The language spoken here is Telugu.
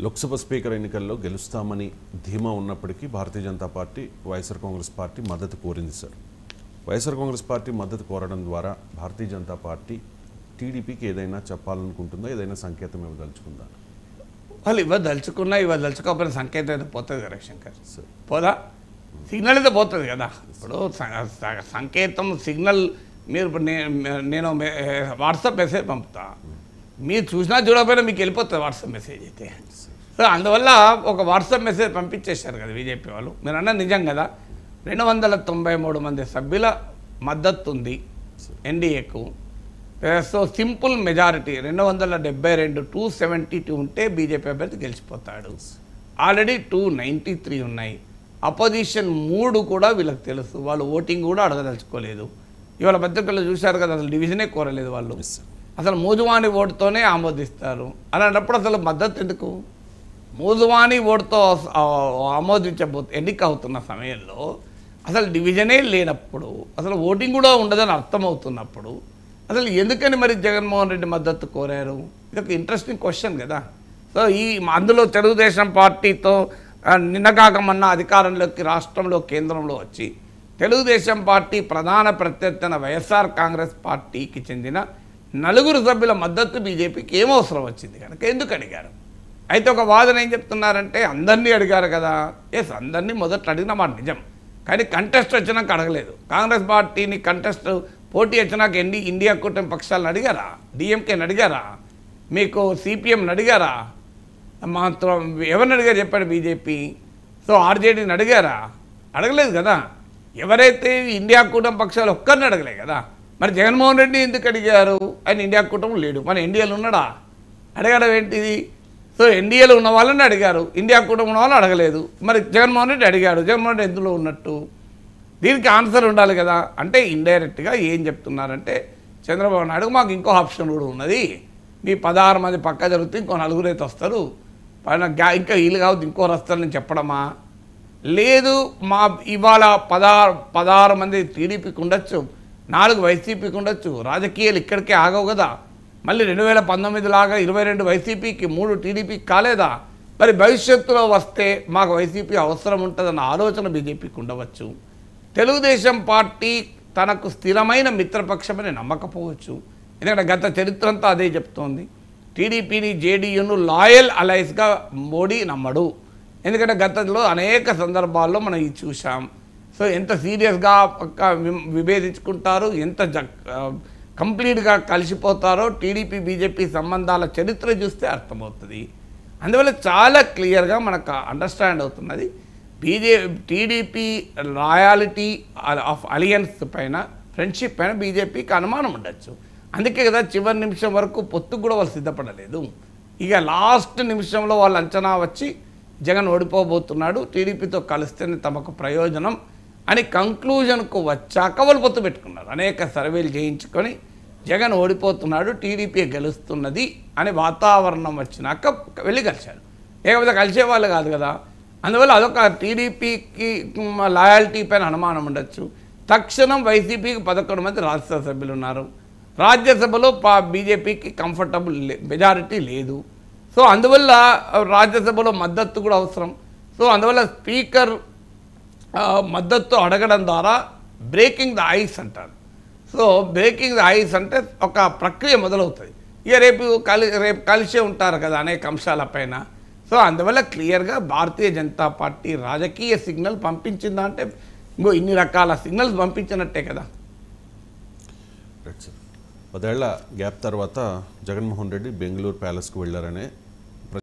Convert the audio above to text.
లోక్సభ స్పీకర్ ఎన్నికల్లో గెలుస్తామని ధీమా ఉన్నప్పటికీ భారతీయ జనతా పార్టీ వైఎస్ఆర్ కాంగ్రెస్ పార్టీ మద్దతు కోరింది సార్. వైఎస్ఆర్ కాంగ్రెస్ పార్టీ మద్దతు కోరడం ద్వారా భారతీయ జనతా పార్టీ టీడీపీకి ఏదైనా చెప్పాలనుకుంటుందా, ఏదైనా సంకేతం ఇవ్వదలుచుకుందా? వాళ్ళు ఇవ్వదలుచుకోకపోయిన సంకేతం అయితే పోతుంది కదా రవిశంకర్, పోదా? సిగ్నల్ అయితే పోతుంది కదా. ఇప్పుడు సంకేతం సిగ్నల్ మీరు నేను వాట్సాప్ మెసేజ్ పంపుతా, మీరు చూసినా చూడకపోయినా మీకు వెళ్ళిపోతుంది వాట్సాప్ మెసేజ్ అయితే. సో అందువల్ల ఒక వాట్సాప్ మెసేజ్ పంపించేశారు కదా బీజేపీ వాళ్ళు. మీరు అన్నది నిజం కదా, 293 మంది సభ్యుల మద్దతు ఉంది ఎన్డీఏకు. సో సింపుల్ మెజారిటీ 272 272 ఉంటే బీజేపీ అభ్యర్థి గెలిచిపోతాడు. ఆల్రెడీ 293 ఉన్నాయి. అపోజిషన్ 3 కూడా వీళ్ళకి తెలుసు, వాళ్ళు ఓటింగ్ కూడా అడగదలుచుకోలేదు. ఇవాళ పత్రికల్లో చూశారు కదా, అసలు డివిజనే కోరలేదు వాళ్ళు, అసలు మూజువాణి ఓటుతోనే ఆమోదిస్తారు. అలాంటప్పుడు అసలు మద్దతు ఎందుకు? మూజువాణి ఓటుతో ఎన్నిక అవుతున్న సమయంలో అసలు డివిజనే లేనప్పుడు, అసలు ఓటింగ్ కూడా ఉండదని అర్థమవుతున్నప్పుడు అసలు ఎందుకని మరి జగన్మోహన్ రెడ్డి మద్దతు కోరారు? ఇది ఒక ఇంట్రెస్టింగ్ క్వశ్చన్ కదా. సో అందులో తెలుగుదేశం పార్టీతో నిన్నగాకమన్న అధికారంలోకి రాష్ట్రంలో కేంద్రంలో వచ్చి తెలుగుదేశం పార్టీ ప్రధాన ప్రత్యర్థి వైఎస్ఆర్ కాంగ్రెస్ పార్టీకి చెందిన 4 సభ్యుల మద్దతు బీజేపీకి ఏమవసరం వచ్చింది కనుక ఎందుకు అడిగారు? అయితే ఒక వాదన ఏం చెప్తున్నారంటే అందరినీ అడిగారు కదా. ఎస్, అందరినీ మొదట అడిగిన మాట నిజం, కానీ కంటెస్ట్ వచ్చినాక అడగలేదు. కాంగ్రెస్ పార్టీని కంటెస్ట్ పోటీ వచ్చినాక ఇండియా కూటమి పక్షాలను అడిగారా? డిఎంకేని అడిగారా? మీకు సిపిఎంని అడిగారా? మాత్రం ఎవరిని అడిగారు చెప్పాడు బీజేపీ? సో ఆర్జేడీని అడిగారా? అడగలేదు కదా. ఎవరైతే ఇండియా కూటమి పక్షాలు ఒక్కరిని అడగలే కదా. మరి జగన్మోహన్ రెడ్డి ఎందుకు అడిగారు? ఆయన ఇండియా కూటమి లేడు, మన ఎన్డీఏలో ఉన్నాడా? అడగడం ఏంటిది? సో ఎన్డీఏలో ఉన్న వాళ్ళని అడిగారు, ఇండియా కూటమి ఉన్న వాళ్ళని అడగలేదు. మరి జగన్మోహన్ రెడ్డి అడిగాడు, జగన్మోహన్ రెడ్డి ఎందులో ఉన్నట్టు? దీనికి ఆన్సర్ ఉండాలి కదా. అంటే ఇండైరెక్ట్గా ఏం చెప్తున్నారంటే, చంద్రబాబు నాయుడు మాకు ఇంకో ఆప్షన్ కూడా ఉన్నది, మీ 16 మంది పక్క జరుగుతుంది, ఇంకో 4 అయితే వస్తారు, ఇంకా వీళ్ళు కావద్దు ఇంకోరు వస్తారని చెప్పడమా? లేదు, మా ఇవాళ 16 మంది టీడీపీకి ఉండొచ్చు, 4 వైసీపీకి ఉండొచ్చు, రాజకీయాలు ఇక్కడికే ఆగవు కదా. మళ్ళీ 2019 లాగా 22 వైసీపీకి 3 టీడీపీకి కాలేదా? మరి భవిష్యత్తులో వస్తే మాకు వైసీపీ అవసరం ఉంటుందన్న ఆలోచన బీజేపీకి ఉండవచ్చు. తెలుగుదేశం పార్టీ తనకు స్థిరమైన మిత్రపక్షమని నమ్మకపోవచ్చు, ఎందుకంటే గత చరిత్ర అంతా అదే చెప్తోంది. టీడీపీని జేడీయూను లాయల్ అలయన్స్గా మోడీ నమ్మడు, ఎందుకంటే గతంలో అనేక సందర్భాల్లో మనం ఇది చూసాం. సో ఎంత సీరియస్గా విభేదించుకుంటారు, ఎంత కంప్లీట్గా కలిసిపోతారో టీడీపీ బీజేపీ సంబంధాల చరిత్ర చూస్తే అర్థమవుతుంది. అందువల్ల చాలా క్లియర్గా మనకు అండర్స్టాండ్ అవుతున్నది, టీడీపీ లాయాలిటీ ఆఫ్ అలియన్స్ పైన, ఫ్రెండ్షిప్ పైన బీజేపీకి అనుమానం ఉండొచ్చు. అందుకే కదా చివరి నిమిషం వరకు పొత్తుకు కూడా వాళ్ళు సిద్ధపడలేదు. ఇక లాస్ట్ నిమిషంలో వాళ్ళు అంచనా వచ్చి జగన్ ఓడిపోబోతున్నాడు, టీడీపీతో కలిస్తేనే తమకు ప్రయోజనం అని కంక్లూజన్కు వచ్చాక వాళ్ళు పొత్తు పెట్టుకున్నారు. అనేక సర్వేలు చేయించుకొని జగన్ ఓడిపోతున్నాడు, టీడీపీ గెలుస్తున్నది అని వాతావరణం వచ్చినాక వెళ్ళి కలిశారు, లేకపోతే కలిసేవాళ్ళు కాదు కదా. అందువల్ల అదొక టీడీపీకి లాయాలిటీ పైన అనుమానం ఉండొచ్చు. తక్షణం వైసీపీకి 11 మంది రాజ్యసభ సభ్యులు ఉన్నారు, రాజ్యసభలో బీజేపీకి కంఫర్టబుల్ మెజారిటీ లేదు. సో అందువల్ల రాజ్యసభలో మద్దతు కూడా అవసరం. సో అందువల్ల స్పీకర్ మద్దతు అడగడం ద్వారా బ్రేకింగ్ ద ఐస్ అంటారు. సో బ్రేకింగ్ ద ఐస్ అంటే ఒక ప్రక్రియ మొదలవుతుంది. ఇక రేపు కలిసే ఉంటారు కదా అనేక అంశాలపైన. సో అందువల్ల క్లియర్గా భారతీయ జనతా పార్టీ రాజకీయ సిగ్నల్ పంపించిందా అంటే ఇంకో ఇన్ని రకాల సిగ్నల్స్ పంపించినట్టే కదా. 10 ఏళ్ల గ్యాప్ తర్వాత జగన్మోహన్ రెడ్డి బెంగళూరు ప్యాలెస్కు వెళ్ళారనే